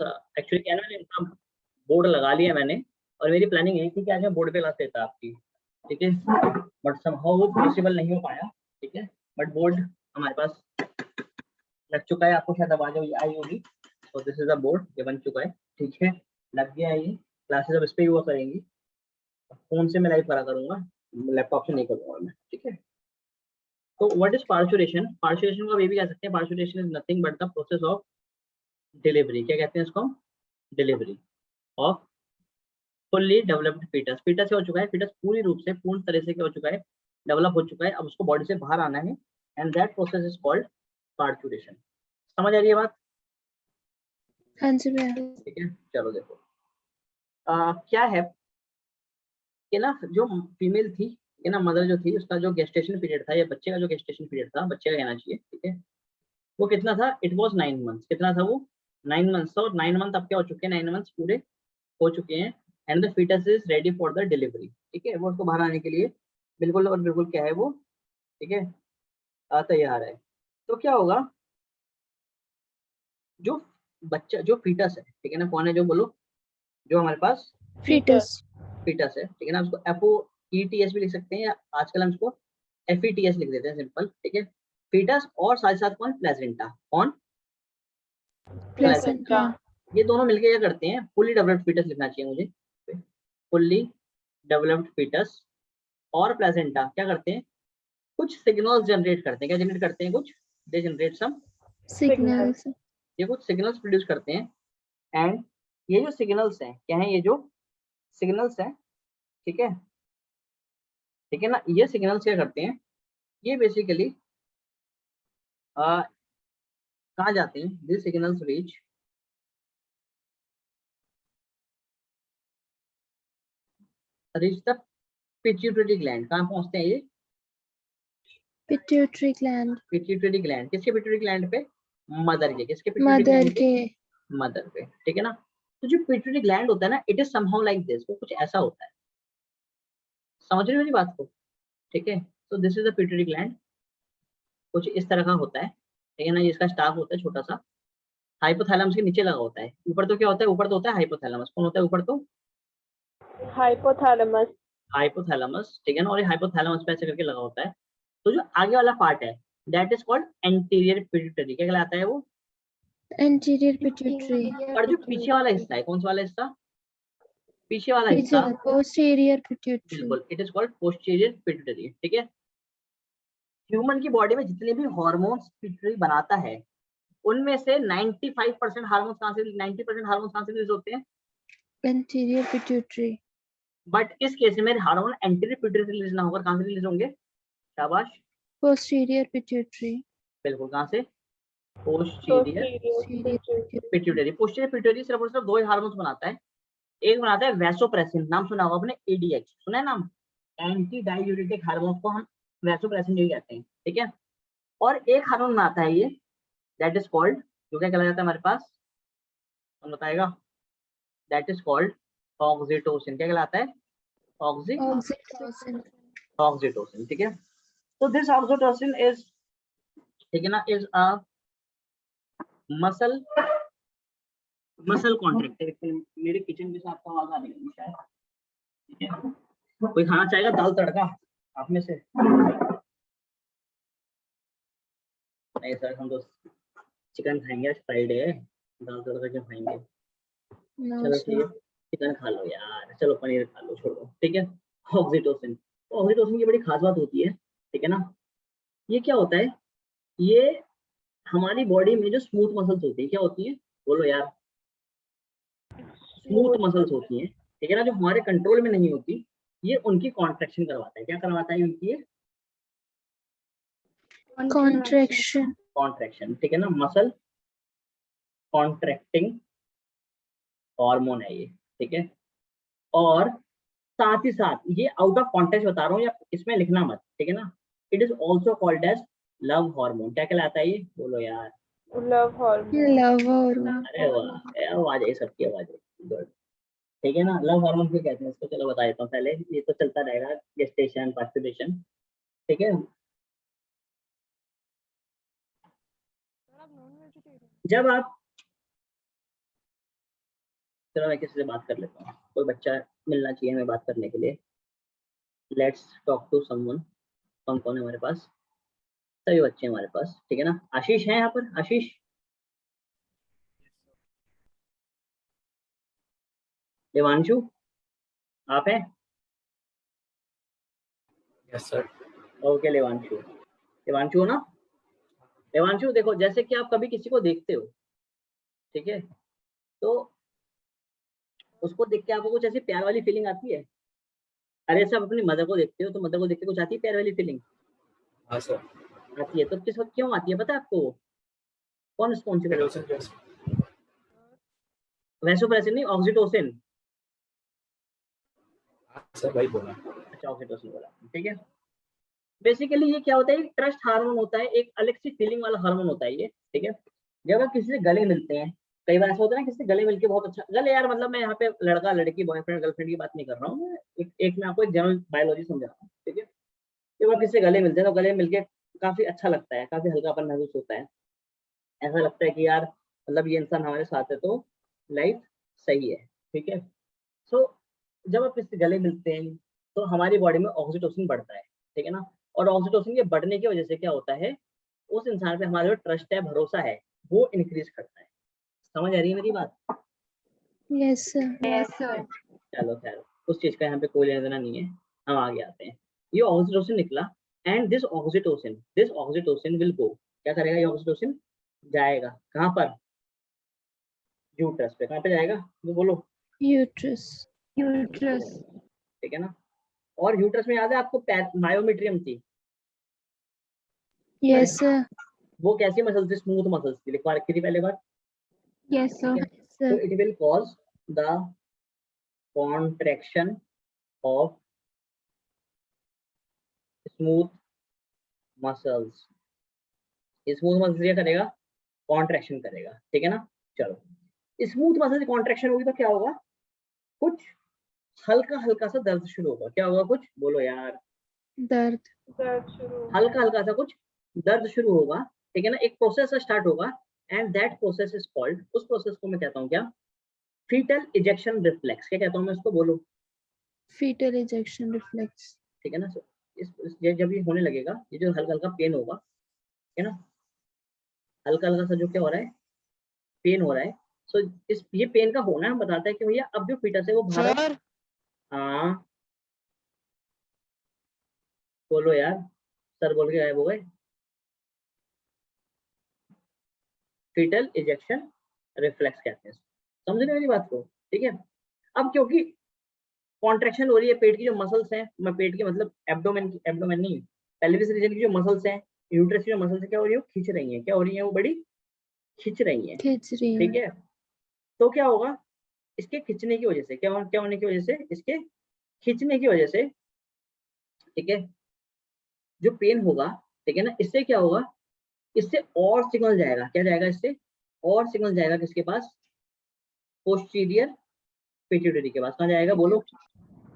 Actually क्या है ना, मैंने इनका बोर्ड लगा लिया मैंने, और मेरी प्लानिंग यही थी कि आज मैं बोर्ड पे क्लास लेता आपकी, ठीक है, बट समहाउ वो पॉसिबल नहीं हो पाया, ठीक है, बट बोर्ड हमारे पास लग चुका है, आपको शायद आवाज आई होगी। तो दिस इज अ बोर्ड, ये बन चुका है, ठीक है, लग गया है ये। क्लासेस अब इस पे ही हुआ करेंगी, फोन से मैं लाइव करा करूंगा, लैपटॉप से नहीं करूंगा मैं, ठीक है। तो व्हाट इज पार्चुरेशन? पार्चुरेशन को भी कह सकते हैं, parturition is nothing but the process of delivery. क्या कहते हैं इसको? Delivery of fully developed fetus. Fetus क्या हो चुका है? फीटस पूरी रूप से, पूर्ण तरह से क्या हो चुका है? डेवलप हो चुका है, अब उसको बॉडी से बाहर आना है, and that process is called parturition. समझ आ रही है बात? हाँ जी भैया। ठीक है, चलो देखो क्या है कि ना, जो फीमेल थी, ये ना मदर जो थी, उसका जो गेस्टेशन पीरियड था, या बच्चे का जो गेस्टेशन पीरियड था, बच्चे का कहना चाहिए, ठीक है, वो कितना था? It was 9 months. कितना था वो? 9 मंथ्स। और 9 मंथ अब क्या हो चुके हैं? 9 मंथ्स पूरे हो चुके हैं, and the fetus is ready for the delivery, ठीक है, वो उसको बाहर आने के लिए बिल्कुल और बिल्कुल क्या है वो, ठीक है, तैयार है। तो क्या होगा, जो बच्चा, जो फीटस है, ठीक है ना, कौन है जो, बोलो, जो हमारे पास फीटस। फीटस है, ठीक है ना, उसको FOETS भी लिख सकते हैं, या आजकल हम इसको FETS लिख देते हैं, सिंपल, ठीक है। फीटस और साथ साथ कौन? प्लेसेंटा। कौन? प्लेसेंटा। ये दोनों मिलके क्या करते हैं? फुल्ली डेवलप्ड फीटस लिखना चाहिए मुझे, फुल्ली डेवलप्ड फीटस और प्लेसेंटा क्या करते हैं? कुछ सिग्नल्स जनरेट करते हैं। क्या जनरेट करते हैं? कुछ, दे जनरेट सम सिग्नल्स। ये कुछ सिग्नल्स प्रोड्यूस करते हैं, एंड ये जो सिग्नल्स हैं, क्या है? ये जो सिग्नल्स हैं, ठीक है, ठीक है ना, ये सिग्नल्स क्या करते हैं? ये बेसिकली कहाँ जाते हैं? This signals reach the pituitary gland. कहाँ पहुंचते हैं ये? Pituitary gland. Pituitary gland. किसके पिट्यूटरी ग्लैंड पे? मदर के। किसके पिट्यूटरी मदर ग्लैंड पे? के। मदर पे, ठीक है ना। तो जो पिट्यूटरी ग्लैंड होता है ना, it is somehow like this, वो कुछ ऐसा होता है, समझ रहे हो मेरी बात को? ठीक है, तो this is the pituitary gland, कुछ इस तरह का होता है, ठीक है ना, इसका स्टाफ होता है छोटा सा, हाइपोथैलेमस के नीचे लगा होता है। ऊपर तो क्या होता है? ऊपर तो होता है हाइपोथैलेमस। कौन होता है ऊपर? तो हाइपोथैलेमस। हाइपोथैलेमस, ठीक है ना, और ये हाइपोथैलेमस पे ऐसे करके लगा होता है। तो जो आगे वाला पार्ट है, that is called anterior pituitary. क्या कहलाता है वो? Anterior pituitary. और जो पीछे वाला हिस्सा है, कौन सा वाला हिस्सा? पीछे वाला हिस्सा, पोस्टीरियर पिट्यूटरी। बिल्कुल, it is called posterior pituitary, ठीक है। ह्यूमन की बॉडी में जितने भी हॉर्मोन्स पिट्यूटरी बनाता है, उनमें से 95% हार्मोन्स कहाँ से, 90% हार्मोन्स कहाँ से रिलीज होते हैं? Anterior pituitary. बट इस केस में हार्मोन एंटीरियर पिट्यूटरी रिलीज ना होकर कहाँ से रिलीज होंगे? शाबाश, पोस्टीरियर पिट्यूटरी। बिल्कुल, कहाँ से? Posterior pituitary. पोस्टीरियर पिट्यूटरी सिर्फ और सिर्फ दो ही हार्मोन्स बनाता है। एक बनाता है वैसोप्रेसिन, नाम सुना होगा आपने, ADH सुना है नाम? एंटी डाययूरेटिक हार्मोन को हम वैसोप्रेसिन यही कहते हैं, ठीक है। और एक हार्मोन बनाता है ये, दैट इज कॉल्ड, जो क्या कहलाता है हमारे पास, कौन बताएगा? That is called oxytocin. क्या कहलाता है? ऑक्सीटोसिन। ऑक्सीटोसिन, ठीक है। तो दिस ऑक्सीटोसिन इज, ठीक है ना, इज अ मसल कॉन्ट्रैक्टर। मेरे किचन के साथ तो आवाज आ रही है शायद, ठीक है। कोई खाना चाहेगा दाल तड़का आप में से? नहीं सर, हम तो चिकन खाएंगे, आज फ्राइडे है, दाल तड़का क्यों खाएंगे? चलो ठीक है, चिकन खा लो यार, चलो पनीर खा लो, छोड़ो, ठीक है। ऑक्सीटोसिन, तो ऑक्सीटोसिन की बड़ी खास बात होती है, ठीक है ना। ये क्या होता है? ये हमारी बॉडी में जो स्मूथ मसल्स होती है, क्या होती है? बोलो यार, स्मूथ मसल्स होती हैं, ठीक है ना, जो हमारे कंट्रोल में नहीं होती, ये उनकी कॉन्ट्रैक्शन करवाता है। क्या करवाता है उनकी? कॉन्ट्रैक्शन, ठीक है ना, मसल कॉन्ट्रैक्टिंग हार्मोन है ये, ठीक है। और साथ ही साथ, ये आउट ऑफ कॉन्टेक्स्ट बता रहा हूँ, या इसमें लिखना मत, ठीक है ना। It is also called as love hormone. क्या कहलाता है ये? बोलो यार। Love hormone. अरे वाह, आवाज आई, सबकी आवाज आई, गुड, ठीक है ना। लव हार्मोन क्यों कहते हैं इसको? चलो बता देता हूँ पहले, ये तो चलता रहेगा, गेस्टेशन, पास्टुलेशन, ठीक है। जब आप चलो मैं किसी से बात कर लेता हूँ, कोई बच्चा मिलना चाहिए हमें बात करने के लिए। Let's talk to someone. कौन कौन है हमारे पास? सभी बच्चे हमारे पास, ठीक है ना। आशीष है यहाँ पर? आशीष, देवांशु, आप हैं? Yes sir. Okay Devanshu, Devanshu हो ना? देवांशु देखो, जैसे कि आप कभी किसी को देखते हो, ठीक है, तो उसको देख के आपको कुछ ऐसी प्यार वाली फीलिंग आती है। अरे सब अपनी मदर को देखते हो तो मदर को देख के कुछ आती है प्यार वाली फीलिंग? हाँ सर। आती है। तो किस वक्त क्यों आती है पता है आपको? कौन रिस्पॉन्सिबल है? वैसोप्रेसिन नहीं, ऑक्सीटोसिन। सर वही बोला। अच्छा ऑक्सीटोसिन बोला, ठीक है। बेसिकली ये क्या होता है, ट्रस्ट हार्मोन होता है, एक अलग सी फीलिंग वाला हार्मोन होता है ये, ठीक है। जब आप किसी से गले मिलते हैं, कई बार ऐसा होता है ना, किसी से गले मिलके बहुत अच्छा गले, यार मतलब मैं यहाँ पे लड़का लड़की बॉयफ्रेंड गर्लफ्रेंड की बात नहीं कर रहा हूँ, मैं एक मैं आपको एक जनरल बायोलॉजी समझा रहा हूँ, ठीक है। जब आप किसी से गले मिलते हैं तो गले मिलके काफी अच्छा लगता है, काफी हल्कापन महसूस होता है, ऐसा लगता है कि यार मतलब ये इंसान हमारे साथ है तो लाइफ सही है, ठीक है। सो जब आप किसी से गले मिलते हैं तो हमारी बॉडी में ऑक्सीटोसिन बढ़ता है, ठीक है ना। और ऑक्सीटोसिन के बढ़ने की वजह से क्या होता है, उस इंसान पे हमारा जो ट्रस्ट है, भरोसा है, वो इंक्रीज करता है। समझ आ रही है मेरी बात? Yes, sir. चलो खैर, उस चीज का यहाँ पे कोई लेना देना नहीं है, हम आगे आते हैं। ये ऑक्सीटोसिन निकला and this oxytocin will go, क्या करेगा ये ऑक्सीटोसिन? जाएगा कहाँ पर? यूट्रस पे। कहाँ पे जाएगा वो बोलो? Uterus. ठीक है ना। और यूट्रस में याद है आपको मायोमेट्रियम थी? Yes, sir. वो कैसी मसल्स थी? स्मूथ मसल्स थी। लिखवा रखी थी पहले बार, Yes, sir. ठीक है। तो Sir. It will cause the contraction of smooth muscles. Smooth muscles क्या करेगा? कॉन्ट्रैक्शन करेगा, ठीक है ना। चलो, स्मूथ मसल की कॉन्ट्रैक्शन होगी तो क्या होगा? कुछ हल्का हल्का सा दर्द शुरू होगा। क्या होगा? कुछ बोलो यार। दर्द. हल्का हल्का सा कुछ दर्द शुरू होगा, ठीक है ना। एक प्रोसेस स्टार्ट होगा and that process is called, उस प्रोसेस को मैं कहता हूँ क्या? Fetal ejection reflex. क्या कहता हूँ मैं उसको? बोलो। Fetal ejection reflex. ठीक है ना। ये जब ये होने लगेगा, ये जो हल्का हल्का पेन होगा, है ना, हल्का हल्का सा जो क्या हो रहा है, पेन हो रहा है। सो इस ये पेन का होना हम बताता है कि भैया अब जो फीटस है वो बाहर। हाँ बोलो यार, सर बोल के गायब हो गए। फीटल इजेक्शन रिफ्लेक्स कहते हैं, समझ रहे मेरी बात को? ठीक है। अब क्योंकि कॉन्ट्रैक्शन हो रही है, पेट की जो मसल्स हैं, मैं पेट की मतलब एब्डोमेन नहीं, पेल्विस रीजन की जो मसल्स हैं, यूट्रस की जो मसल्स है, क्या हो रही है? खींच रही हैं। क्या हो रही है? वो बड़ी खींच रही हैं, खींच रही ठीक है. है। तो क्या होगा? इसके खींचने की वजह से क्या होने की वजह से? इसके खींचने की वजह से, ठीक है, जो पेन होगा, ठीक है ना, इससे क्या होगा? इससे और सिग्नल जाएगा। क्या जाएगा? इससे और सिग्नल जाएगा किसके पास? पोस्टीरियर पिट्यूटरी के पास। कहाँ जाएगा? बोलो।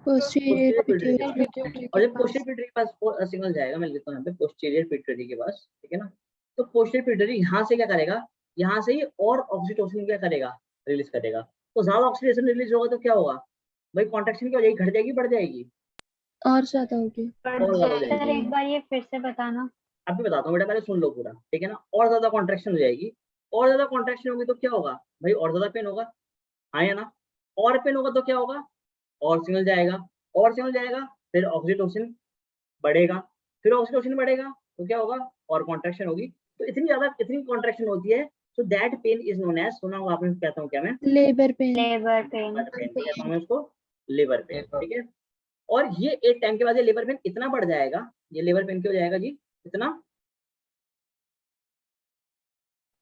Posterior पोस्टीरियर पिट्यूटरी के पास। pituitary. और जब पोस्टीरियर पिट्यूटरी के पास सिग्नल जाएगा, मैं लिखता हूँ यहाँ पे पोस्टीरियर पिट्यूटरी के पास, ठीक है ना। तो पोस्टीरियर पिट्यूटरी यहाँ से क्या करेगा? यहाँ से ही और ऑक्सीटोसिन क्या करेगा? रिलीज करेगा। तो ज्यादा ऑक्सीटोसिन रिलीज होगा तो क्या होगा भाई? कॉन्ट्रैक्शन क्या हो जाएगी? घट जाएगी, बढ़ जाएगी? और ज्यादा होगी. और ज्यादा हो जाएगी। सर एक बार ये फिर से बताना। अभी बताता हूँ बेटा, पहले सुन लो पूरा, ठीक है ना। और ज्यादा कॉन्ट्रैक्शन हो जाएगी, और ज्यादा कॉन्ट्रैक्शन होगी तो क्या होगा भाई? और ज्यादा पेन होगा, हाँ या ना। और पेन होगा तो क्या होगा? और सिग्नल जाएगा, और सिग्नल जाएगा, फिर ऑक्सीटोसिन बढ़ेगा, फिर ऑक्सीटोसिन बढ़ेगा तो क्या होगा? और कॉन्ट्रैक्शन होगी। तो इतनी कॉन्ट्रैक्शन होती है, so that pain is known as, सुना होगा आपने, कहता हूँ क्या मैं? Labor pain. Labour pain. Liver pain. कहता हूँ मैं उसको लिवर पेन, ठीक है। और ये एक टाइम के बाद ये लिवर पेन इतना बढ़ जाएगा, ये लिवर पेन क्यों हो जाएगा जी? इतना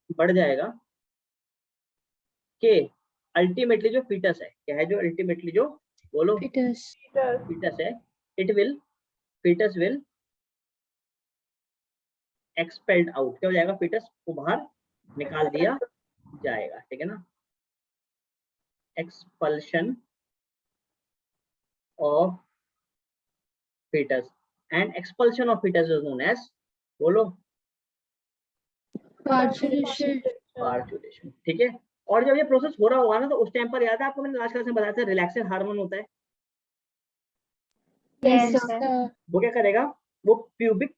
बढ़ जाएगा कि अल्टीमेटली जो फीटस है, क्या है? जो अल्टीमेटली जो, बोलो, Fetus. फीटस है, फीटस विल एक्सपेल्ड आउट। क्या हो जाएगा? फीटस को बाहर निकाल दिया जाएगा, ठीक है ना। Expulsion of fetus, and expulsion of fetus is known as, बोलो, Parturition. पार्चुलेशन, ठीक है। और जब ये प्रोसेस हो रहा होगा ना, तो उस टाइम पर याद है आपको, मैंने लास्ट क्लास में बताया था रिलैक्सेशन हार्मोन होता है, Yes, Yes, sir. sir. वो क्या करेगा, वो प्यूबिक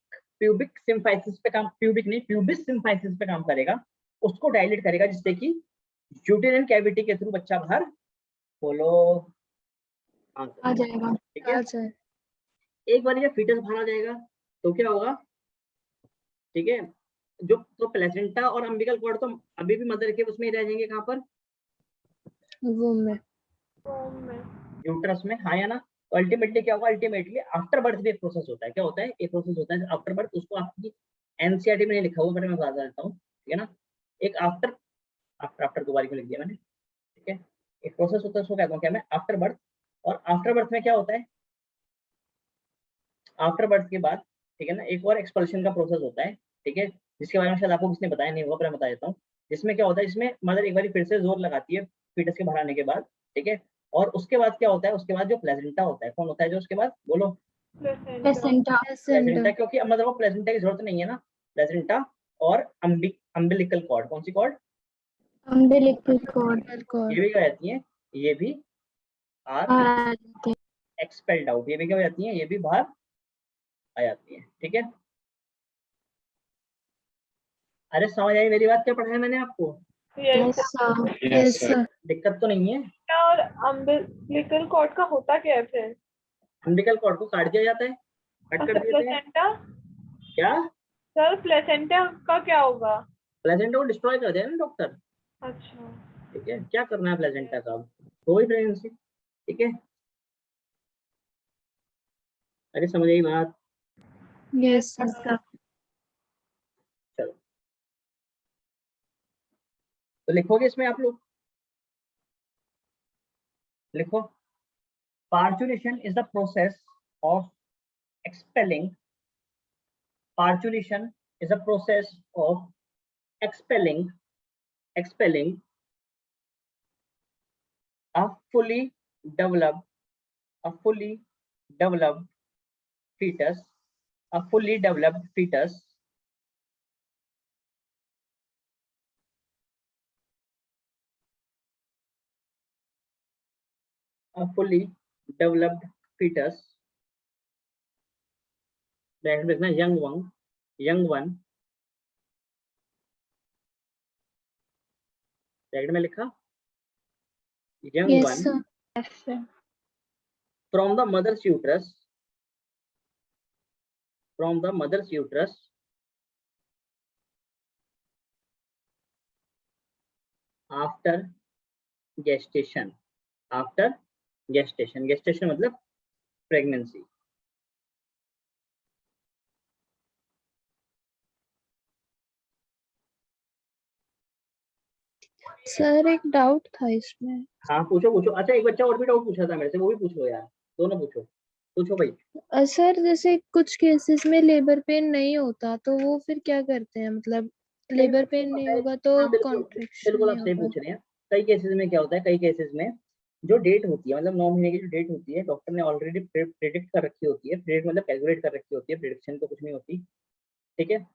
सिम्फाइसिस पे काम, प्यूबिक नहीं, प्यूबिस सिम्फाइसिस पे काम करेगा, उसको डायलेट करेगा, जिससे कि यूटेरिन कैविटी के थ्रू बच्चा बाहर बोलो आ जाएगा। ठीक है। अच्छा, एक बार जब फीटस बाहर आ जाएगा तो क्या होगा, ठीक है, जो तो प्लेसेंटा और अम्बिकल कॉर्ड तो अभी भी मदर के उसमें ही रह जाएंगे, कहाँ पर, womb में. womb में. यूट्रस में, हाँ या ना। तो अल्टीमेटली क्या होगा, अल्टीमेटली आफ्टर बर्थ भी एक प्रोसेस होता है, क्या होता है, एक प्रोसेस होता है आफ्टर बर्थ, उसको आपकी एनसीईआरटी में नहीं लिखा हुआ, बट मैं बता देता हूँ, ठीक है ना। एक आफ्टर आफ्टर आफ्टर दोबारा क्यों लिख दिया मैंने, ठीक है, एक प्रोसेस होता है, उसको कहता हूँ क्या मैं, आफ्टर बर्थ। और आफ्टर बर्थ में क्या होता है, आफ्टर बर्थ के बाद, ठीक है ना, एक और एक्सपल्शन का प्रोसेस होता है, ठीक है, जिसके बारे में शायद आपको किसने बताया नहीं होगा, पर मैं बता देता हूँ। जिसमें क्या होता है, इसमें मदर एक बार फिर से जोर लगाती है फीटस के बाहर आने के बाद, ठीक है, और उसके बाद क्या होता है, उसके बाद जो प्लेसेंटा होता है, कौन होता है जो उसके बाद, बोलो, Placenta. Placenta. Placenta, Placenta. क्योंकि अब मतलब वो प्लेसेंटा की जरूरत नहीं है ना, प्लेसेंटा और अम्बिलिकल कॉर्ड, कौन सी cord, Umbilical cord. Umbilical cord. ये भी क्या रहती है, ये भी आर आ जाते हैं। एक्सपेल्ड आउट, ये भी क्या हो जाती है, ये भी बाहर आ जाती है, ठीक है। अरे समझ आई मेरी बात, क्या पढ़ाया मैंने आपको, Yes. Yes, sir. Yes, sir. दिक्कत तो नहीं है। और umbilical cord का होता क्या है फिर? अम्बिकल कॉर्ड को काट दिया जाता है, कट कर देते हैं, प्लेसेंटा. क्या, सर प्लेसेंटा का क्या होगा? प्लेसेंटा को डिस्ट्रॉय कर दिया ना डॉक्टर, अच्छा. ठीक है, क्या करना है प्लेसेंटा का, हो गई प्रेगनेंसी, ठीक है। अरे समझ आई बात, Yes, sir. Yes, sir. चलो तो लिखोगे इसमें आप लोग, लिखो, parturition is the process of expelling, parturition is the process of expelling a fully developed a fully developed fetus a fully developed fetus a fully developed fetus, bracket में लिखना young one, bracket में लिखा young Yes, one, sir. Yes, sir. from the mother's uterus, from the mother's uterus after gestation, after gestation, gestation मतलब pregnancy. Sir एक doubt था इसमें। हाँ पूछो पूछो, अच्छा एक बच्चा और भी डाउट पूछा था मेरे से, वो भी पूछ लो यार, दोनों पूछो, पूछो भाई। सर जैसे कुछ केसेस में लेबर पेन नहीं होता तो वो फिर क्या करते हैं, मतलब लेबर पेन नहीं होगा तो हाँ, बिल्कुल कॉन्ट्रैक्शन बिल्कुल, आप नहीं सही होगा। पूछ रहे हैं। कई केसेस में क्या होता है, कई केसेस में जो डेट होती है, मतलब 9 महीने की जो डेट होती है, डॉक्टर ने ऑलरेडी प्रेडिक्ट कर रखी होती है, प्रेडिक्ट मतलब कैलकुलेट कर रखी होती है, प्रेडिक्शन तो कुछ नहीं होती, ठीक है।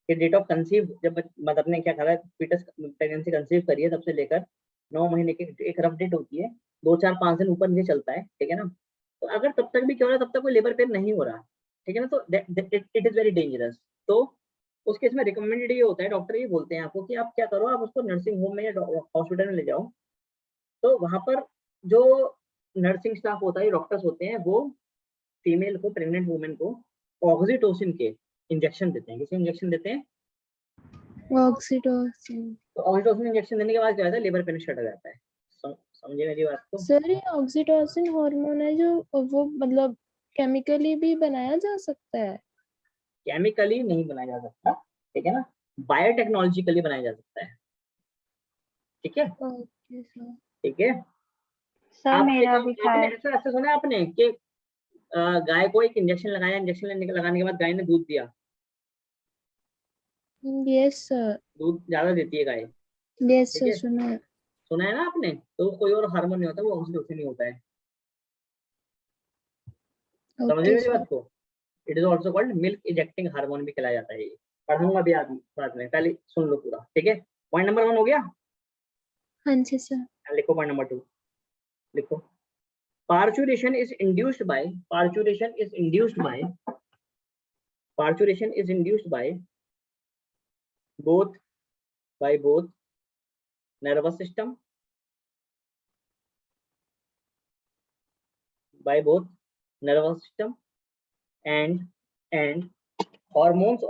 कि डेट ऑफ कंसीव, जब मदर ने क्या करा, फीटस प्रेगनेंसी कंसीव करी है, तब से लेकर 9 महीने की एक रफ डेट होती है, 2 4 5 दिन ऊपर नीचे चलता है, ठीक है ना। तो अगर तब तक भी क्या हो रहा है, तब तक कोई लेबर पेन नहीं हो रहा, ठीक है ना, तो इट इज वेरी डेंजरस। तो उस केस में रिकमेंडेड ये होता है, डॉक्टर ये बोलते हैं आपको कि आप क्या करो, आप उसको नर्सिंग होम में या हॉस्पिटल में ले जाओ, तो वहां पर जो नर्सिंग स्टाफ होता है, डॉक्टर्स होते हैं, वो फीमेल को, प्रेग्नेंट वुमेन को ऑक्सीटोसिन के इंजेक्शन देते हैं। किसी इंजेक्शन देते हैं, ऑक्सीटोसिन। तो ऑक्सीटोसिन इंजेक्शन देने के बाद क्या होता है, लेबर पेन स्टार्ट हो जाता है। समझे मेरी बात को। सर ये ऑक्सीटोसिन हार्मोन है जो वो मतलब केमिकली भी बनाया जा सकता है? केमिकली नहीं बनाया जा सकता, ठीक है ना, बायोटेक्नोलॉजिकली बनाया जा सकता है, ठीक है, ओके सर। ठीक है। सर आपने मेरा भी था। आपने ऐसा ऐसा सुना है आपने कि गाय को एक इंजेक्शन लगाया, इंजेक्शन लगाने के बाद गाय ने दूध दिया, यस सर। दूध ज्यादा देती है गाय, यस ठीक सर है, सुना है। सुना है ना आपने, तो कोई और हार्मोन नहीं होता, वो ऑक्सीटोसिन ही होता है। समझ रहे ओके मेरी सर। बात को। It is also called milk ejecting hormone भी कहलाया जाता है ये, पढ़ाऊंगा भी आदमी बाद में, पहले सुन लो पूरा, ठीक है। पॉइंट नंबर 1 हो गया। हाँ जी सर। लिखो पॉइंट नंबर 2, लिखो parturition is induced by both nervous system, and hormones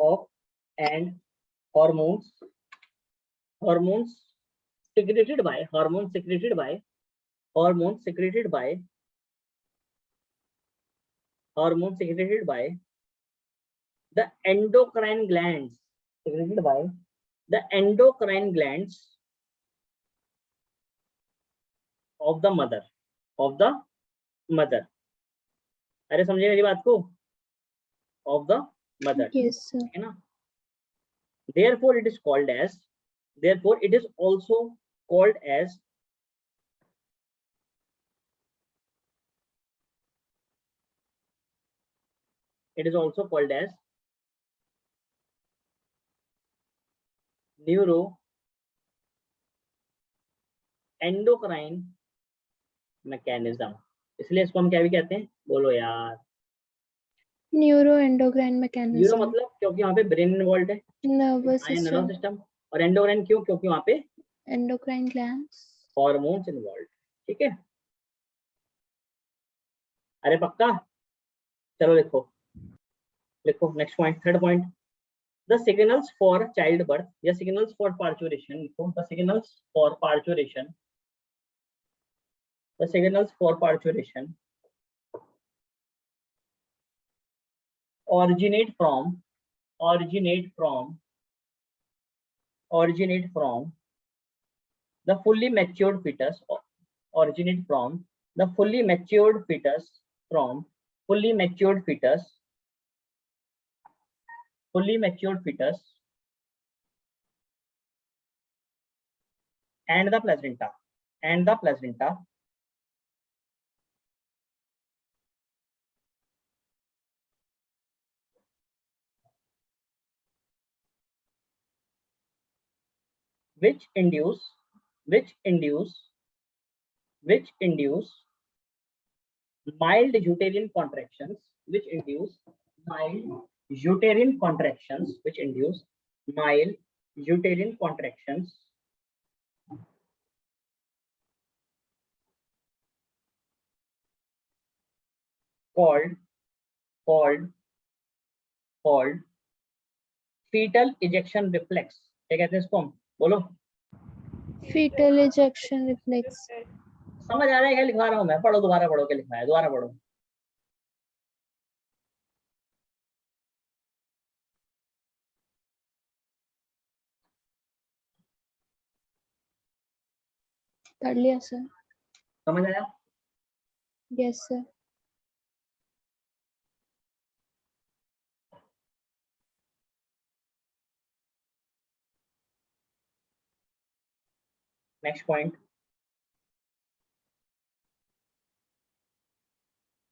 secreted by the endocrine glands, of the mother। अरे समझे मेरी बात को? of the mother, yes sir. है ना? Therefore it is also called as neuroendocrine mechanism। इसलिए इसको हम क्या भी कहते हैं, बोलो यार? Neuro endocrine neuro mechanism. मतलब क्योंकि वहाँ पे ब्रेन इन्वॉल्व है, नर्वस नर्वस सिस्टम। सिस्टम। और एंडोक्राइन क्यों? क्योंकि वहाँ पे एंडोक्राइन ग्लैंड्स। Hormones involve. ठीक है, अरे पक्का? चलो लिखो next point, third point. The signals for childbirth या signals for parturition, लिखो the signals for parturition originate from the fully matured fetus, and the placenta, which induce mild uterine contractions, called fetal ejection reflex। क्या कहते हैं इसको हम? बोलो। Fetal ejection reflex. समझ आ रहा है क्या लिखवा रहा हूँ मैं? पढ़ो, दोबारा पढ़ो क्या लिखा है, दोबारा पढ़ो। पढ़ लिया सर। समझ आया? Yes sir. Next point.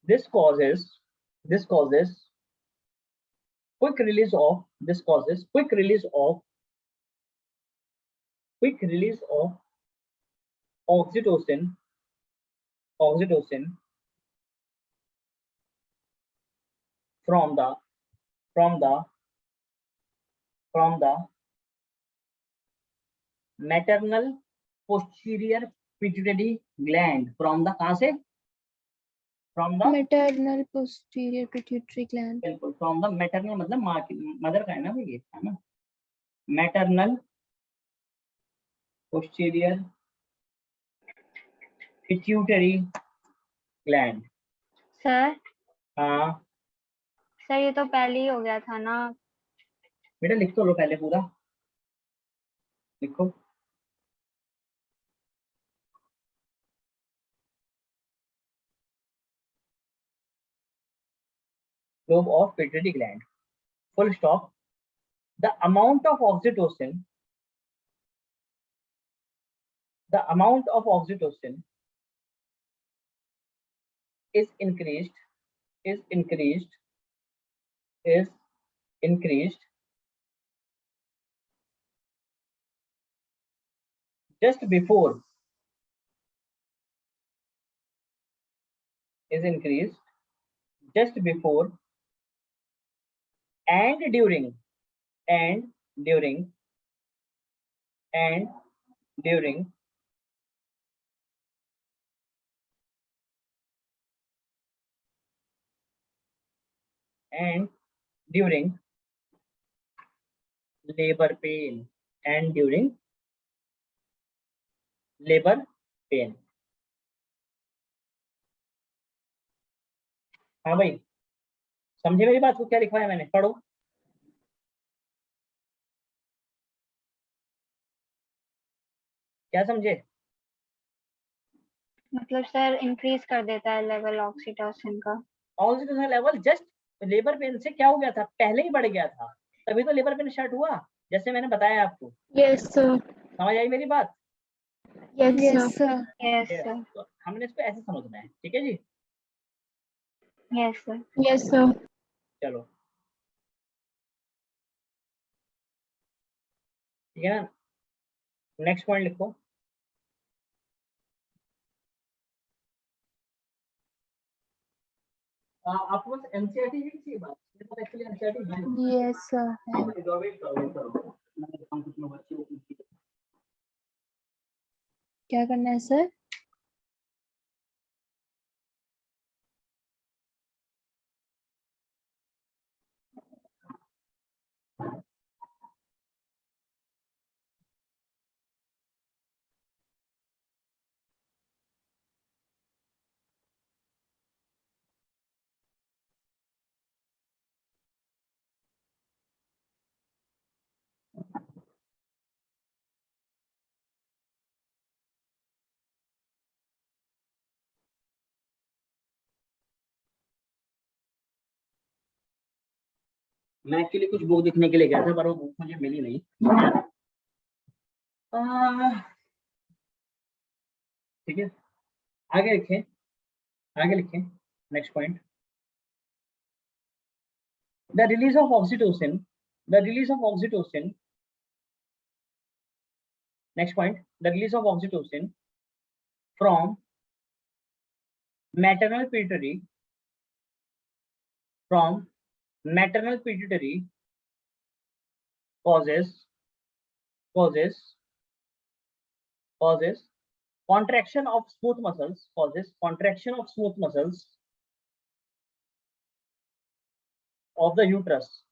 This causes quick release of oxytocin from the maternal posterior pituitary gland, from the कहाँ से? From the maternal posterior pituitary gland. बिल्कुल, फ्रॉम द मैटरनल मतलब माँ की, मदर का है ना भाई ये, है ना? Maternal posterior pituitary gland. Sir हाँ सर ये तो पहले ही हो गया था ना। बेटा लिख तो लो पहले पूरा, लिखो। Lobe of pituitary gland, full stop। The amount of oxytocin is increased just before is increased, just before and during and during and during and during labor pain and during labor pain. हाँ भाई, समझे मेरी बात को? क्या लिखवाया मैंने? पढ़ो। क्या समझे? मतलब सर इंक्रीज कर देता है लेवल ऑक्सीटोसिन का। Oxytocin level just labour pain से क्या हो गया था? पहले ही बढ़ गया था, तभी तो लेबर पेन स्टार्ट हुआ, जैसे मैंने बताया आपको। Yes sir. समझ आई मेरी बात? Yes yes sir. Sir. Yes Yes. Sir. तो हमने इसको ऐसे समझना है, ठीक है जी? Yes sir. Yes sir. चलो ठीक है ना, नेक्स्ट पॉइंट लिखो। आपको बस एनसीईआरटी ही चाहिए बात, मेरे पास एक्चुअली एनसीईआरटी है नहीं। Yes sir. वेट करो मैं दिखाऊं कुछ लोग अच्छे वो कुछ। क्या करना है सर? मैं एक्चुअली कुछ बुक देखने के लिए गया था, पर वो बुक मुझे मिली नहीं। ठीक है, आगे लिखें, आगे लिखें। Next point, the release of oxytocin, the release of oxytocin. Next point, the release of oxytocin from maternal pituitary, from maternal pituitary causes contraction of smooth muscles, causes contraction of smooth muscles of the uterus,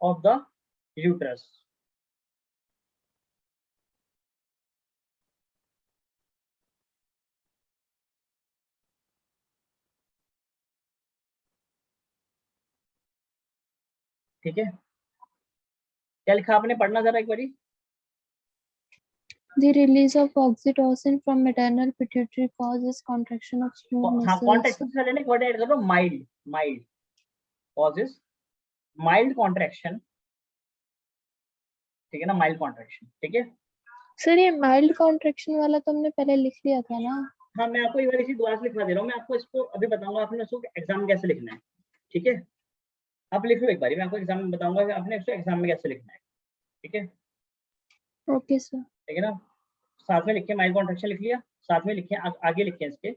of the uterus. ठीक है, क्या लिखा आपने? पढ़ना जरा एक बारी। The release of oxytocin from maternal pituitary causes contraction of smooth हाँ, muscles. contraction से लेने एक वर्ड ऐड करो, mild, mild causes mild contraction। ठीक है ना, mild contraction। ठीक है सर ये माइल्ड कॉन्ट्रैक्शन वाला तो हमने पहले लिख लिया था ना। हाँ, मैं आपको एक बार इसी दोबारा से लिखवा दे रहा हूँ। मैं आपको इसको अभी बताऊंगा, आपने इसको एग्जाम कैसे लिखना है। ठीक है, आप लिख लो एक बारी, मैं आपको एग्जाम में बताऊंगा कि आपने इसको एग्जाम में कैसे लिखना है। ठीक है, ओके सर। ठीक है ना, साथ में लिखे, माइल्ड कॉन्ट्रैक्शन लिख लिया, साथ में लिखे, आगे लिखे इसके,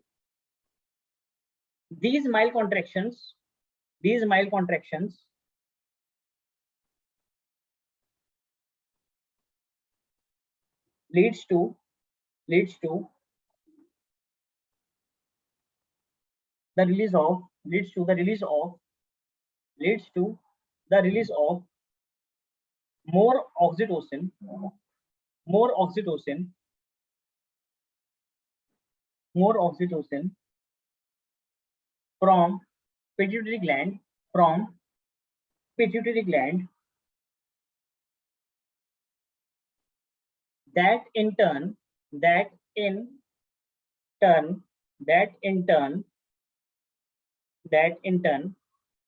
these mild contractions leads to the release of more oxytocin from pituitary gland, that in turn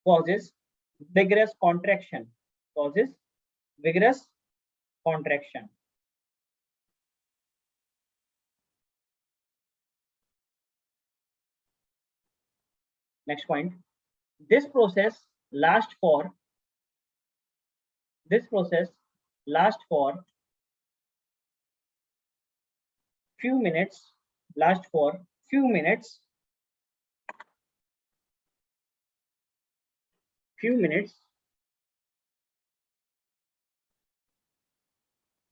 causes vigorous contraction, Next point, this process lasts for few minutes, last for few minutes,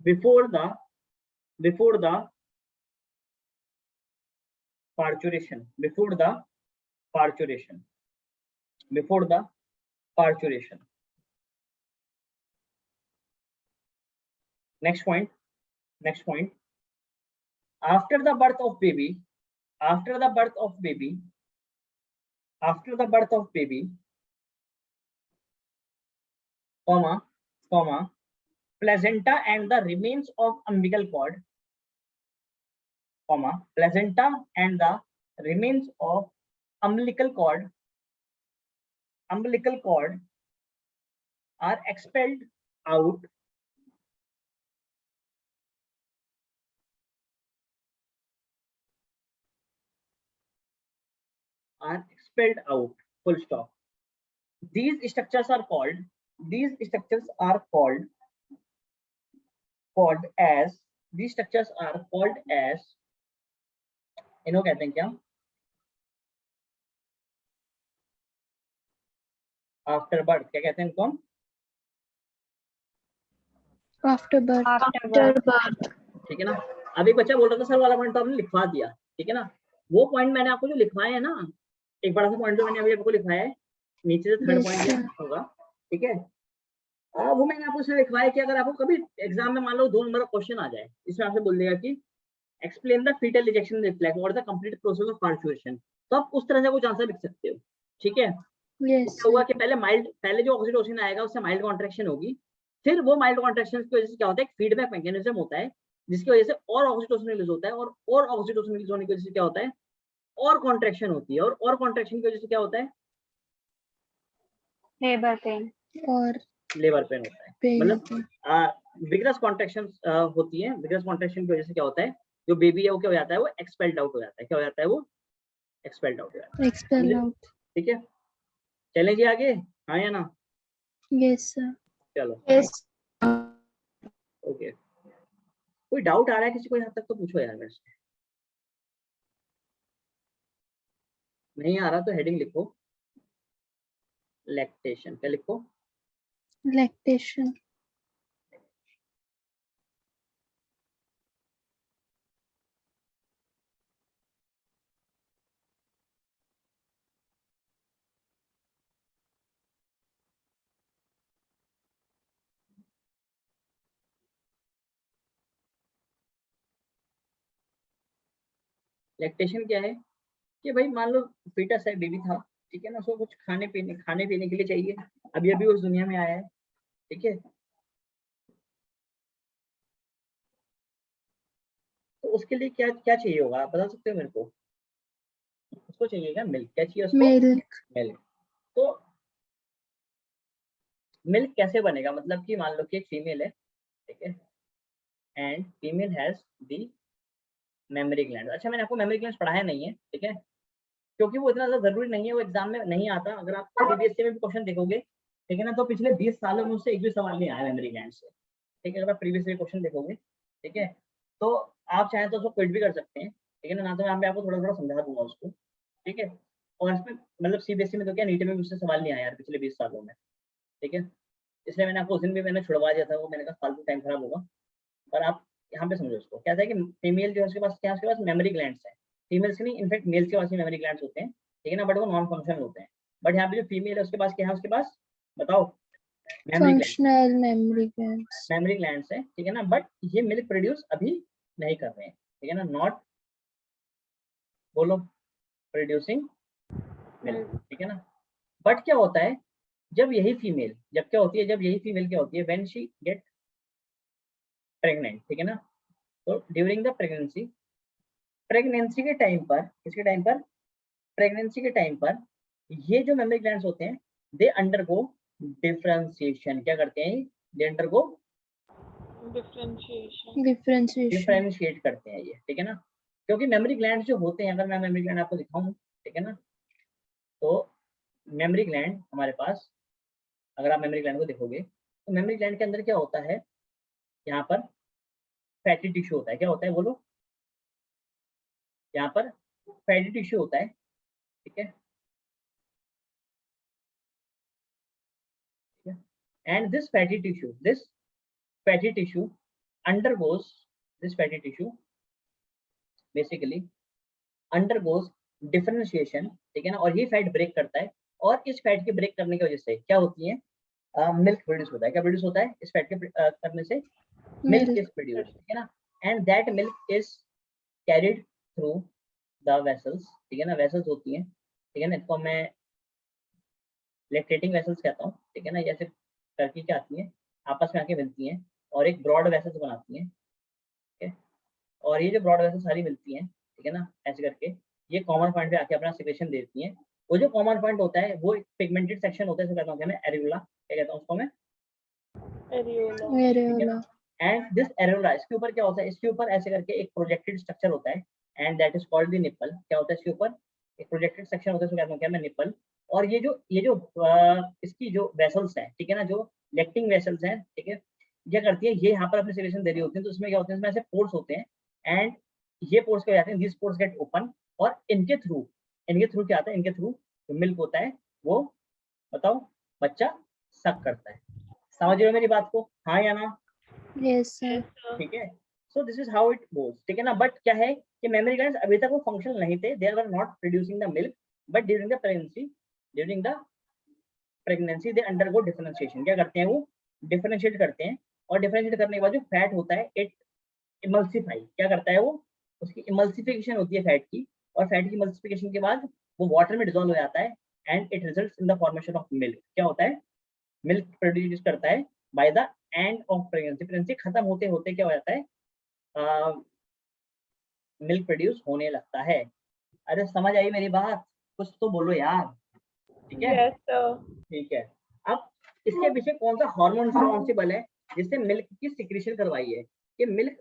before the parturition, before the parturition. Next point. After the birth of baby, comma, placenta and the remains of umbilical cord, comma, placenta and the remains of umbilical cord are expelled out full stop. These structures are called as इनको कहते हैं क्या? After birth क्या कहते हैं इनको? After birth. ठीक है ना। अभी बच्चा बोल रहा था सर वाला पॉइंट तो आपने लिखवा दिया, ठीक है ना। वो पॉइंट मैंने आपको जो लिखवाया है ना, एक बड़ा सा पॉइंट जो मैंने अभी आपको लिखवाया है, नीचे से थर्ड पॉइंट होगा, ठीक है। और वो मैंने आपको लिखवाया कि अगर आपको कभी एग्जाम में मान लो 2 नंबर का क्वेश्चन आ जाए, इसमें आपसे बोल देगा कि explain the foetal rejection reflex और the complete process of parturition, तो आप उस तरह से कुछ आंसर लिख सकते हो, ठीक है। क्या हुआ कि पहले जो ऑक्सीटोसिन आएगा उससे माइल्ड कॉन्ट्रैक्शन होगी, फिर वो माइल्ड कॉन्ट्रैक्शन की वजह से क्या होता है, एक फीडबैक मैकेनिज्म होता है जिसकी वजह से और ऑक्सीटोसिन रिलीज होता है, और ऑक्सीटोसिन रिलीज होने की वजह से क्या होता है, और कॉन्ट्रैक्शन होती है, और कॉन्ट्रैक्शन की वजह से क्या होता है, लेबर पेन होता है। मतलब विगरस कॉन्ट्रैक्शन होती है, विगरस कॉन्ट्रैक्शन की वजह से क्या होता है, जो बेबी है वो क्या हो जाता है, वो एक्सपेल्ड आउट हो जाता है। क्या हो जाता है, वो एक्सपेल्ड आउट हो जाता है। ठीक है, चलें जी आगे, हाँ या ना? Yes sir. चलो यस। ओके, कोई डाउट आ रहा है किसी को यहाँ तक तो पूछो यार मेरे से। नहीं आ रहा तो हेडिंग लिखो, लैक्टेशन। क्या लिखो? लैक्टेशन। लैक्टेशन क्या है कि भाई मान लो फीटस है, बेबी था, ठीक है ना, उसको कुछ खाने पीने के लिए चाहिए, अभी अभी उस दुनिया में आया है, ठीक है, तो उसके लिए क्या क्या चाहिए होगा, आप बता सकते हो मेरे को? उसको चाहिए क्या? मिल्क। क्या चाहिए उसको? मिल्क। तो मिल्क कैसे बनेगा? मतलब कि मान लो कि एक फीमेल है, ठीक है, and female has the memory gland. अच्छा, मैंने आपको मेमोरी ग्लैंड पढ़ाया नहीं है, ठीक है, क्योंकि वो इतना ज्यादा जरूरी नहीं है, वो एग्जाम में नहीं आता। अगर आप सीबीएसई में भी क्वेश्चन देखोगे, ठीक है ना, तो पिछले 20 सालों में उससे एक भी सवाल नहीं आया मेमोरी ग्लैंड से, ठीक है। अगर आप प्रीवियस क्वेश्चन देखोगे, ठीक है, तो आप चाहें तो उसको क्विट भी कर सकते हैं, ठीक है ना, तो मैं आपको थोड़ा थोड़ा समझा दूंगा उसको, ठीक है। और इसमें मतलब सीबीएसई में तो क्या, नीट में भी उससे सवाल नहीं आया यार पिछले 20 सालों में, ठीक है। इसलिए मैंने आपको उस दिन भी मैंने छुड़वा दिया था, वो मैंने कहा फालतू टाइम खराब होगा। पर आप यहाँ पे समझो उसको, क्या था कि फीमेल जो है उसके पास क्या, उसके पास मेमोरी ग्लैंड्स हैं, फीमेल्स के नहीं, इनफैक्ट मेल्स के पास ही मेमोरी ग्लैंड्स होते हैं, ठीक है ना, बट वो नॉन फंक्शनल होते हैं। बट यहाँ पे जो फीमेल है उसके पास क्या है, उसके पास बताओ, फंक्शनल मेमोरी ग्लैंड्स है, ठीक है ना, बट ये मिल्क प्रोड्यूस अभी नहीं कर रहे हैं, ठीक है ना, नॉट बोलो प्रोड्यूसिंग मिल्क, ठीक है ना। बट क्या होता है जब यही फीमेल, क्या होती है व्हेन शी गेट प्रेग्नेंट, ठीक है ना, तो ड्यूरिंग द प्रेगनेंसी के टाइम पर, किसके टाइम पर? प्रेगनेंसी के टाइम पर ये जो मेमोरी ग्लैंड्स होते हैं, दे अंडरगो डिफरेंशिएशन। क्या करते हैं? दे अंडरगो डिफरेंशिएट करते हैं ये, ठीक है ना। क्योंकि मेमोरी ग्लैंड्स जो होते हैं, अगर मैं मेमोरी ग्लैंड आपको दिखाऊं, ठीक है ना, तो मेमोरी ग्लैंड हमारे पास, अगर आप मेमोरी ग्लैंड को देखोगे तो मेमोरी ग्लैंड के अंदर क्या होता है, यहाँ पर फैटी टिश्यू होता है। क्या होता है बोलो? यहाँ पर फैटी टिश्यू होता है, ठीक है, and this fatty tissue undergoes basically undergoes differentiation, ठीक है ना, और ये फैट ब्रेक करता है, और इस फैट के ब्रेक करने की वजह से क्या होती है, मिल्क प्रोड्यूस होता है। क्या प्रोड्यूस होता है इस फैट के करने से? Milk milk. इज प्रोड्यूस, ठीक है ना, and that milk is carried through the vessels, ठीक है ना, वेसल्स होती हैं, ठीक है ना, इसको मैं लैक्टेटिंग वेसल्स कहता हूँ, ठीक है ना, जैसे टर्की क्या आती हैं, आपस में आके मिलती हैं और एक ब्रॉड वेसल्स बनाती हैं, ठीक है, और ये जो ब्रॉड वेसल्स सारी मिलती हैं, ठीक है ना, ऐसे करके ये कॉमन पॉइंट पे आके अपना सिक्रेशन देती हैं। वो जो कॉमन पॉइंट होता है वो एक पिगमेंटेड सेक्शन होता है, इसको कहता हूँ क्या मैं, एरियोला, क्या कहता हूँ उसको मैं, एरियोला। ठीक है ना, एरेोला। एंड दिस एरियोला, इसके ऊपर क्या होता है, इसके ऊपर ऐसे करके एक प्रोजेक्टेड स्ट्रक्चर होता है, and that is called the nipple. क्या होता है इसके ऊपर? एक प्रोजेक्टेड सेक्शन होता है, इसको कहता हूँ क्या मैं, निपल। और ये जो इसकी जो वेसल्स हैं, ठीक है ना, जो लेक्टिंग वेसल्स हैं, ठीक है, क्या करती है, ये यहाँ पर अपनी सिक्रेशन दे रही होती है, तो इसमें क्या होता है, इसमें ऐसे पोर्स होते हैं, एंड ये पोर्स क्या हो जाते हैं, दिस पोर्स गेट ओपन, और इनके थ्रू क्या आता है, इनके थ्रू जो मिल्क होता है वो, बताओ, बच्चा सक करता है। समझ रहे हो मेरी बात को, हाँ या ना? Yes sir. Yes sir. ठीक है, so this is how it goes, ठीक है ना, बट क्या है कि मेमोरी ग्लैंड्स अभी तक वो फंक्शनल नहीं थे, they were not producing the milk, but during the pregnancy they undergo differentiation. क्या करते हैं वो? डिफरेंशिएट करते हैं, और डिफरेंशिएट करने के बाद जो फैट होता है इट इमल्सिफाई, क्या करता है वो, उसकी इमल्सिफिकेशन होती है फैट की, और फैट की इमल्सिफिकेशन के बाद वो वाटर में डिसॉल्व हो जाता है, and it results in the formation of milk. क्या होता है? मिल्क प्रोड्यूस करता है by the end of pregnancy. Pregnancy खत्म होते होते क्या हो जाता है, मिल्क प्रोड्यूस होने लगता है। अरे समझ आई मेरी बात? कुछ तो बोलो यार, ठीक है, यस सर। ठीक है। अब इसके पीछे कौन सा हार्मोन रिस्पॉन्सिबल है जिससे मिल्क की सिक्रीशन करवाई है, कि मिल्क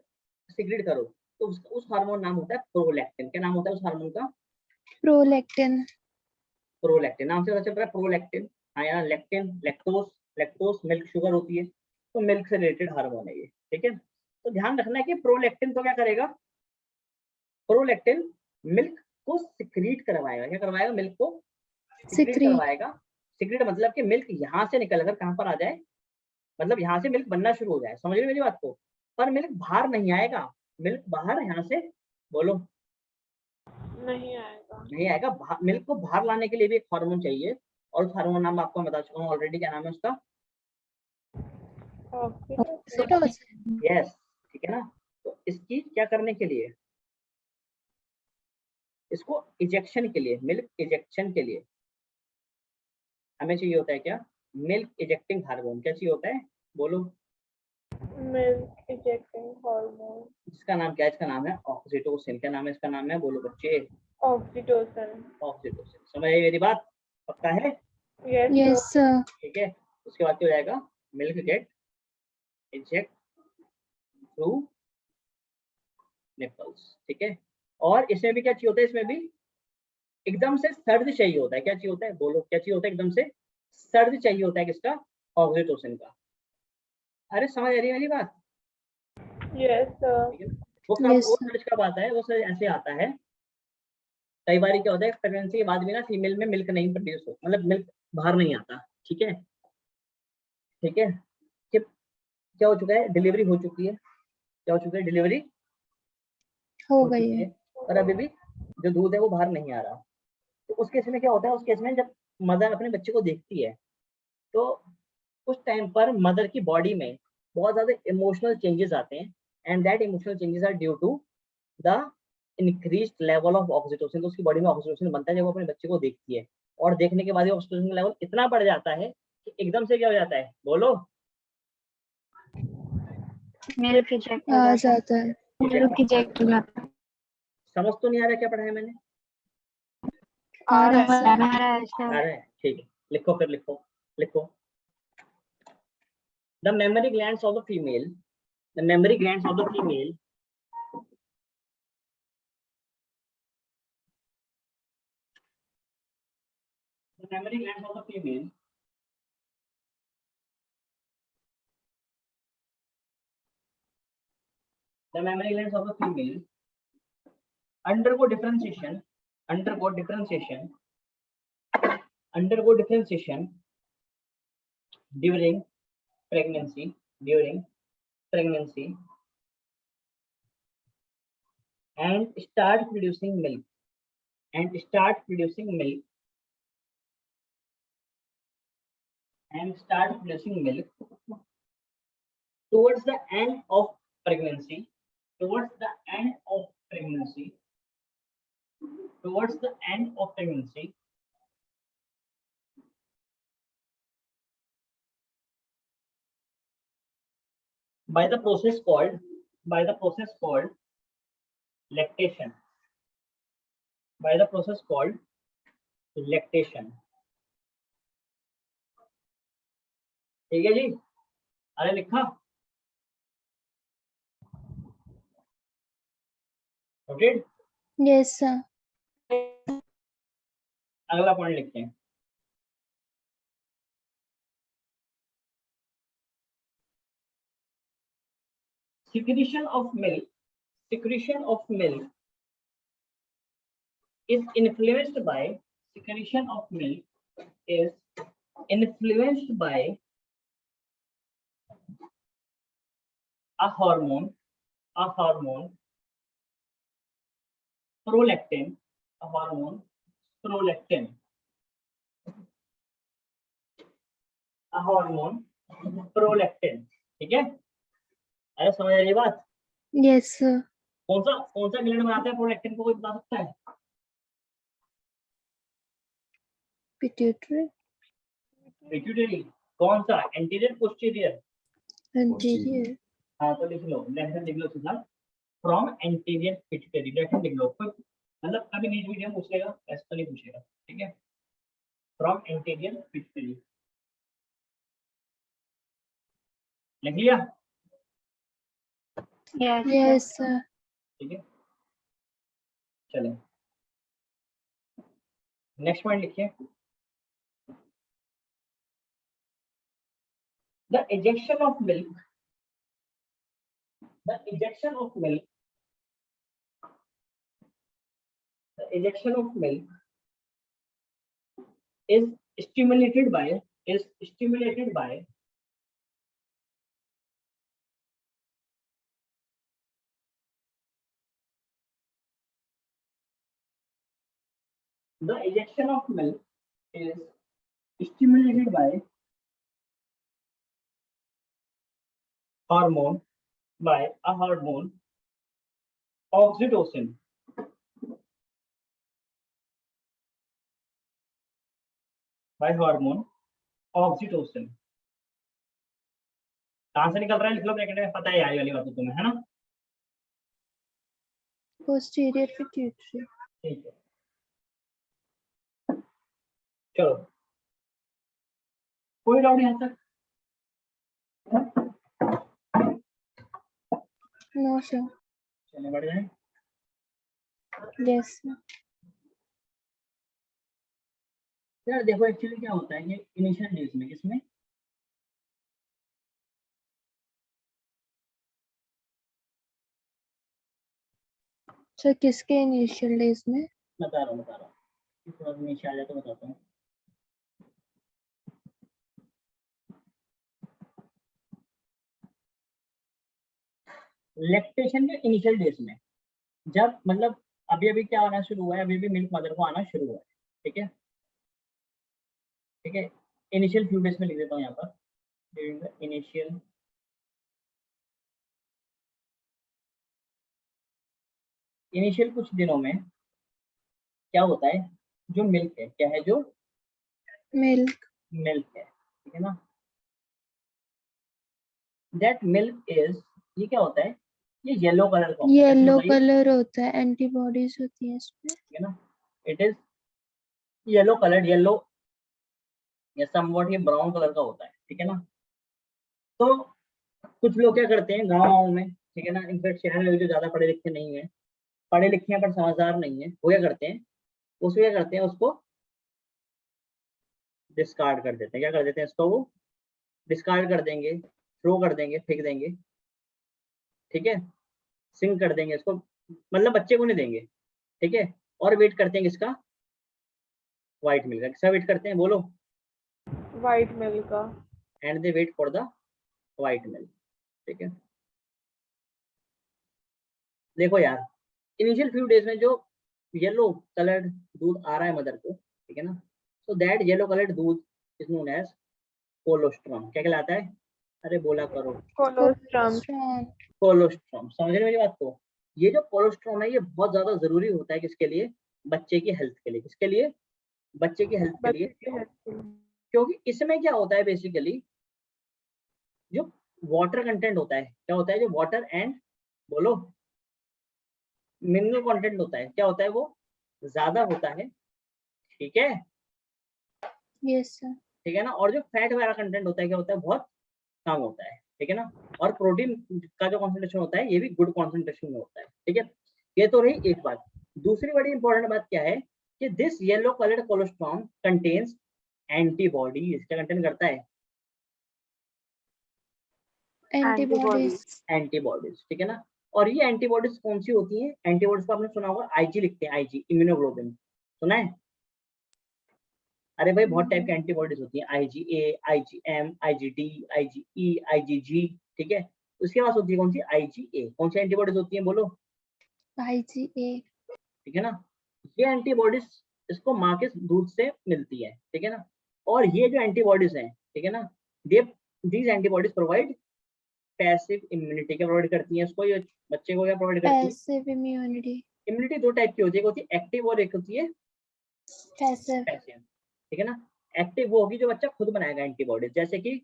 सिक्रीट करो, तो उस हार्मोन नाम होता है प्रोलैक्टिन। क्या नाम होता है उस हार्मोन का? प्रोलैक्टिन। प्रोलैक्टिन नाम से पता चल रहा है, प्रोलैक्टिन। हाँ यार, लैक्टिन, लैक्टोस मिल्क शुगर होती है, तो मिल्क से रिलेटेड हार्मोन है ये, ठीक है। तो ध्यान रखना है कि प्रोलैक्टिन तो क्या करेगा, प्रोलैक्टिन मिल्क को सिक्रीट करवाएगा। क्या करवाएगा? मिल्क को सिक्रीट सिक्री। करवाएगा। सिक्रीट मतलब कि मिल्क यहाँ से निकल कर कहाँ पर आ जाए, मतलब यहाँ से मिल्क बनना शुरू हो जाए। समझ रहे हो मेरी बात को? पर मिल्क बाहर नहीं आएगा, मिल्क बाहर यहाँ से, बोलो, नहीं आएगा। नहीं आएगा। मिल्क को बाहर लाने के लिए भी एक हार्मोन चाहिए, और उस हार्मोन नाम आपको मैं बता चुका हूँ ऑलरेडी। क्या नाम है उसका? ऑक्सीटोसिन। यस, ठीक है ना। तो इसकी क्या करने के लिए, इसको इजेक्शन के लिए, मिल्क इजेक्शन के लिए हमें चाहिए होता है क्या? Milk ejecting hormone. क्या चाहिए होता है, बोलो? Milk ejecting hormone. इसका नाम क्या है? इसका नाम है ऑक्सीटोसिन। क्या नाम है इसका? नाम है, बोलो बच्चे? ऑक्सीटोसिन। ऑक्सीटोसिन। समझ आई मेरी बात? पक्का है? Yes yes sir. सर। ठीक है। उसके बाद क्या हो जाएगा? Milk get inject through nipples, ठीक है। और इसमें भी क्या चाहिए होता है, इसमें भी एकदम से सर्द चाहिए होता है। क्या चाहिए होता है, बोलो? क्या चाहिए होता है? एकदम से सर्द चाहिए होता है, किसका? ऑक्सीटोसिन का। अरे समझ आ रही है मेरी बात? Yes sir. ठीक है। वो सर। सर्च कब आता है? वो सर्च ऐसे आता है, कई बार क्या होता है, प्रेगनेंसी के बाद भी ना फीमेल में मिल्क नहीं प्रोड्यूस हो, मतलब मिल्क बाहर नहीं आता, ठीक है, ठीक है। कि क्या हो चुका है, डिलीवरी हो चुकी है, क्या हो चुका है, डिलीवरी हो हो गई चुकी है। है, पर अभी भी जो दूध है वो बाहर नहीं आ रहा। तो उस केस में क्या होता है, उस केस में जब मदर अपने बच्चे को देखती है, तो उस टाइम पर मदर की बॉडी में बहुत ज्यादा इमोशनल चेंजेस आते हैं, and that emotional changes are due to the increased level of oxytocin. तो उसकी बॉडी में ऑक्सीटोसिन बनता है जब वो अपने बच्चे को देखती है, और देखने के बाद ही ऑक्सीटोसिन का लेवल इतना बढ़ जाता है कि एकदम से क्या हो जाता है, बोलो? मिल्क इजेक्ट हो आ जाता है। जाता है। मिल्क इजेक्ट हो जाता है। समझ तो नहीं आ रहा क्या पढ़ा है मैंने? आ रहा समझ है आ रहा है आ सर। रहा है, ठीक है। लिखो, फिर लिखो, लिखो। The mammary glands of the female, the mammary glands of the female the memory glands of the female the memory glands of the female undergo differentiation during pregnancy and start producing milk towards the end of pregnancy by the process called lactation. ठीक है जी, अरे लिखा okay. Yes, sir. अगला point लिखते हैं। Secretion of milk is influenced by a hormone prolactin. ठीक है, अरे समझ रही बात? Yes, sir. कौन सा ग्लैंड बनाता है प्रोलैक्टिन को, कोई बता सकता है? Pituitary. पिट्यूटरी। कौन सा, एंटीरियर पोस्टीरियर? Anterior. हाँ तो लिख लो, लेफ्ट लिख लो सीधा, फ्रॉम एंटीरियर पिट्यूटरी, लेफ्ट लिख लो। मतलब कभी नीट मीडियम पूछेगा, ऐसा तो नहीं पूछेगा, ठीक है। फ्रॉम एंटीरियर पिट्यूटरी लिख लिया? Yes, sir. ठीक है, चलो नेक्स्ट पॉइंट लिखिए। The ejection of milk is stimulated by hormone oxytocin. कहां से निकल रहा है, लिख लो ब्रैकेट में, पता है यार ये वाली बात तो तुम्हें, है ना? Posterior pituitary. ठीक है, चलो कोई डाउट यहाँ तक? No, sir. चलिए बढ़ जाए। Yes, sir. यार देखो एक्चुअली क्या होता है, ये इनिशियल डेज में, इसमें सर किसके इनिशियल डेज में? बता रहा हूँ थोड़ा नीचे आ जाए तो बताता हूँ। लैक्टेशन के इनिशियल डेज में, जब मतलब अभी क्या आना शुरू हुआ है, अभी मिल्क मदर को आना शुरू हुआ है, ठीक है। इनिशियल फ्यू डेज में लिख देता हूँ यहाँ पर, इनिशियल कुछ दिनों में क्या होता है, जो मिल्क है, क्या है, जो मिल्क है, ठीक है ना। दैट मिल्क इज, ये क्या होता है, ये येलो कलर का, येलो कलर होता है, एंटीबॉडीज होती है इसमें, ठीक है ना। It is yellow colour, yellow या समवॉट ये ब्राउन कलर का होता है, ठीक है ना। तो कुछ लोग क्या करते हैं गाँव में, ठीक है ना, इनफैक्ट शहर में जो ज्यादा पढ़े लिखे नहीं है, पढ़े लिखे हैं पर समझदार नहीं है, वो क्या करते हैं, उसको डिस्कार्ड कर देते हैं। क्या कर देते हैं, इसको वो डिस्कार्ड कर देंगे, थ्रो कर देंगे, फेंक देंगे, ठीक है, सिंक कर देंगे इसको, मतलब बच्चे को नहीं देंगे, ठीक है, और वेट करते हैं किसका, व्हाइट मिल्क का। किसका वेट करते हैं बोलो, व्हाइट मिल्क का। And they wait for the white milk. ठीक है, देखो यार, इनिशियल फ्यू डेज में जो येलो कलर्ड दूध आ रहा है मदर को, ठीक है ना, सो दैट येलो कलर्ड दूध इज नोन एज कोलोस्ट्रम। क्या कहलाता है, अरे बोला करो, कोलोस्ट्रम। कोलेस्ट्रॉल। कोलोस्ट्रम। समझ रहे मेरी बात को, ये जो कोलोस्ट्रम है ये बहुत ज्यादा जरूरी होता है किसके लिए, बच्चे की हेल्थ के लिए। किसके लिए, बच्चे की हेल्थ के बच्चे लिए, की हेल्थ के लिए। क्योंकि इसमें क्या होता है बेसिकली, जो वाटर कंटेंट होता है, क्या होता है, जो वाटर एंड बोलो मिनरल कंटेंट होता है, क्या होता है, वो ज्यादा होता है। ठीक है, यस सर। ठीक है ना, और जो फैट वाला कंटेंट होता है क्या होता है, बहुत कम होता है। ठीक है ना, और प्रोटीन का जो कॉन्सेंट्रेशन होता है ये भी गुड कॉन्सेंट्रेशन में होता है। ठीक है, ये तो रही एक बात। दूसरी बड़ी इंपॉर्टेंट बात क्या है कि this yellow coloured cholesterol contains antibodies. क्या कंटेन करता है, एंटीबॉडीज। एंटीबॉडीज। ठीक है ना, और ये एंटीबॉडीज कौन सी होती हैं, एंटीबॉडीज को आपने सुना होगा आईजी लिखते हैं, आईजी इम्यूनोग्लोबिन, सुना है। अरे भाई बहुत टाइप की एंटीबॉडीज होती हैं, IgA, IgM, IgD, IgE, IgG. ठीक है, उसके बाद होती है कौन सी, आईजीए। कौन सी एंटीबॉडीज होती हैं बोलो, आईजीए। ठीक है ना, ये एंटीबॉडीज इसको माँ के दूध से मिलती है। ठीक है ना, और ये जो एंटीबॉडीज हैं, ठीक है ना, they these antibodies provide passive immunity. क्या प्रोवाइड करती है इसको, ये बच्चे को क्या प्रोवाइड करती है, पैसिव इम्यूनिटी। इम्यूनिटी। दो टाइप की होती है, एक होती है एक्टिव और एक होती है पैसिव। पैसिव। ठीक है ना, एक्टिव वो होगी जो बच्चा खुद बनाएगा एंटीबॉडीज, जैसे कि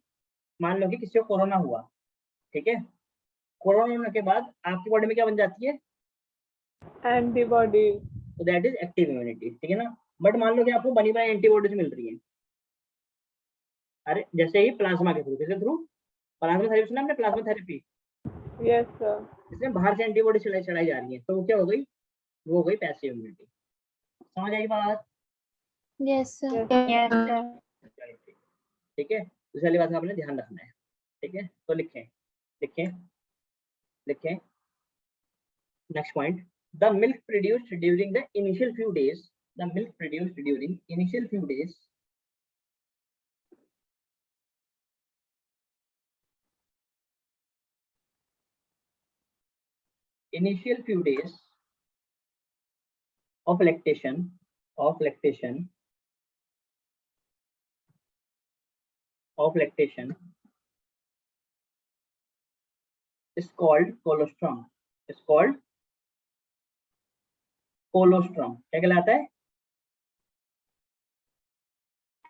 मान लो कि किसी को कोरोना हुआ, ठीक है, कोरोना होने के बाद आपकी बॉडी में क्या बन जाती है, एंटीबॉडी। तो दैट इज एक्टिव इम्यूनिटी। ठीक है ना, बट मान लो कि आपको बनी बनाई एंटीबॉडीज मिल रही है, अरे जैसे ही प्लाज्मा के थ्रू, किसके थ्रू, प्लाज्मा थेरेपी सुना आपने, प्लाज्मा थेरेपी, यस सर। इसमें बाहर से एंटीबॉडी चढ़ाई जा रही है, तो वो क्या हो गई, वो हो गई पैसिव इम्यूनिटी। समझ आई बात, यस सर। Yes sir. ठीक है, इस वाली बात का आपने ध्यान रखना है। ठीक है, तो लिखें लिखें लिखें, next point, the milk produced during the initial few days, the milk produced during initial few days initial few days of lactation of lactation of lactation is called colostrum, is called colostrum। क्या कहलाता है,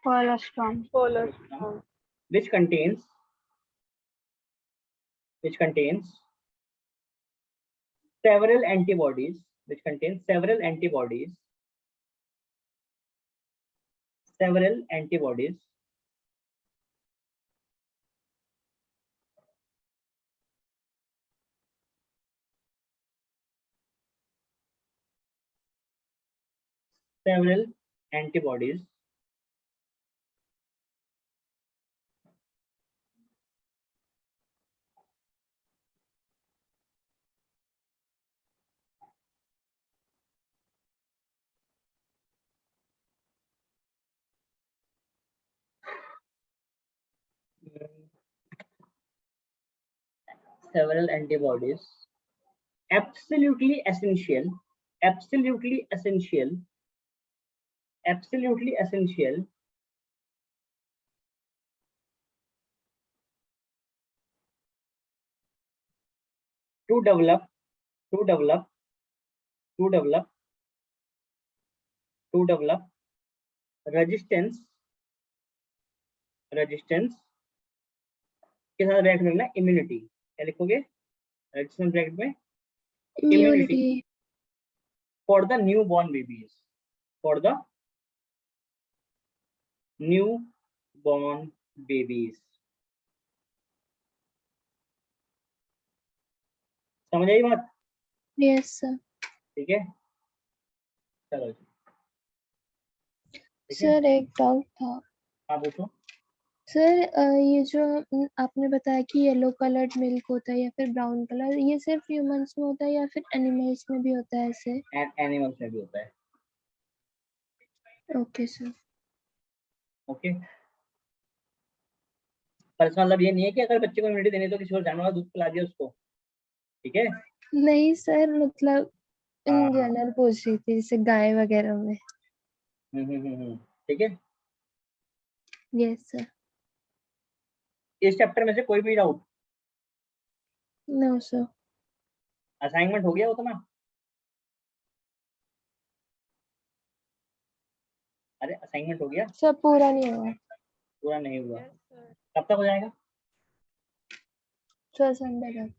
कोलोस्ट्रॉम। Colostrum. which contains several antibodies, which contains several antibodies, several antibodies several antibodies several antibodies absolutely essential, absolutely essential, absolutely essential to develop to develop to develop to develop resistance resistance के साथ bracket में लिखना immunity. क्या लिखोगे, resistance bracket में immunity. For the new born babies, for the new born babies. समझ आई बात, yes sir. ठीक है, चलो जी, ठीक है, सर एक डाउट था, हाँ पूछो। सर ये जो आपने बताया कि येलो कलर्ड मिल्क होता है या फिर ब्राउन कलर, ये सिर्फ ह्यूमंस में होता है या फिर एनिमल्स में भी होता है ऐसे? एनिमल्स में भी होता है। Okay sir. ओके, पर इसका मतलब ये नहीं है कि अगर बच्चे को इम्यूनिटी देनी है तो किसी और जानवर का दूध पिला दिया उसको, ठीक है। नहीं सर, मतलब इन हाँ, जनरल पूछ रही थी, जैसे गाय वगैरह में। ठीक है। Yes sir. इस चैप्टर में से कोई भी डाउट? No sir. असाइनमेंट हो गया उतना? अरे असाइनमेंट हो गया? सर पूरा नहीं हुआ। पूरा नहीं हुआ? Yes sir. कब तक हो जाएगा? सर संडे तक।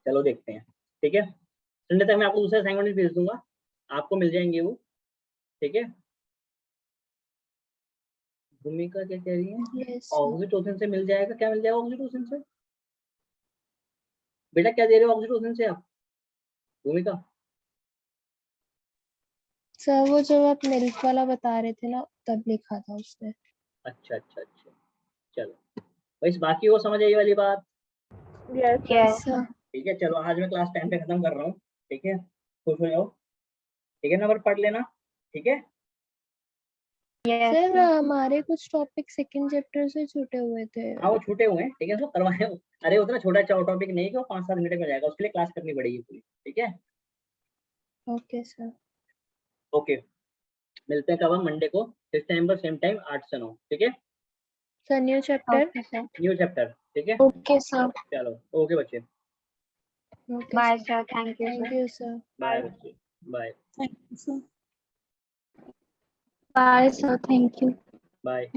चलो देखते हैं, ठीक है। संडे तक मैं आपको दूसरा असाइनमेंट भी भेज दूंगा, आपको मिल जाएंगे वो, ठीक है। भूमिका क्या कह रही है? यस। ऑक्सीटोसिन से मिल जाएगा? क्या मिल जाएगा ऑक्सीटोसिन से? बेटा क्या दे रहे हो ऑक्सीटोसिन से आप, भूमिका? सर वो जो आप मिल्क वाला बता रहे थे ना, तब लिखा था उसने। अच्छा अच्छा अच्छा, चलो बस बाकी वो समझ आई वाली बात, यस सर। यस सर ठीक है। चलो आज मैं क्लास 10 पे खत्म कर रहा हूँ, ठीक है। खुश हो जाओ, ठीक है, नंबर पढ़ लेना, ठीक है। यस सर हमारे कुछ टॉपिक सेकंड चैप्टर से छूटे हुए थे। हाँ वो छूटे हुए हैं, ठीक है, उसको करवाए। अरे उतना छोटा टॉपिक नहीं कि वो 5-7 मिनट में हो जाएगा, उसके लिए क्लास करनी पड़ेगी पूरी, ठीक है। Okay sir. ओके, मिलते हैं कब हम? मंडे को इस टाइम पर, सेम टाइम 8 से 9, ठीक है। Sir new chapter. Okay sir. New chapter, ठीक है। Okay sir. चलो ओके बच्चे, okay bye sir. Sir, thank you thank sir. You sir. Bye बच्चे, bye thank you sir. Bye sir, thank you. Bye.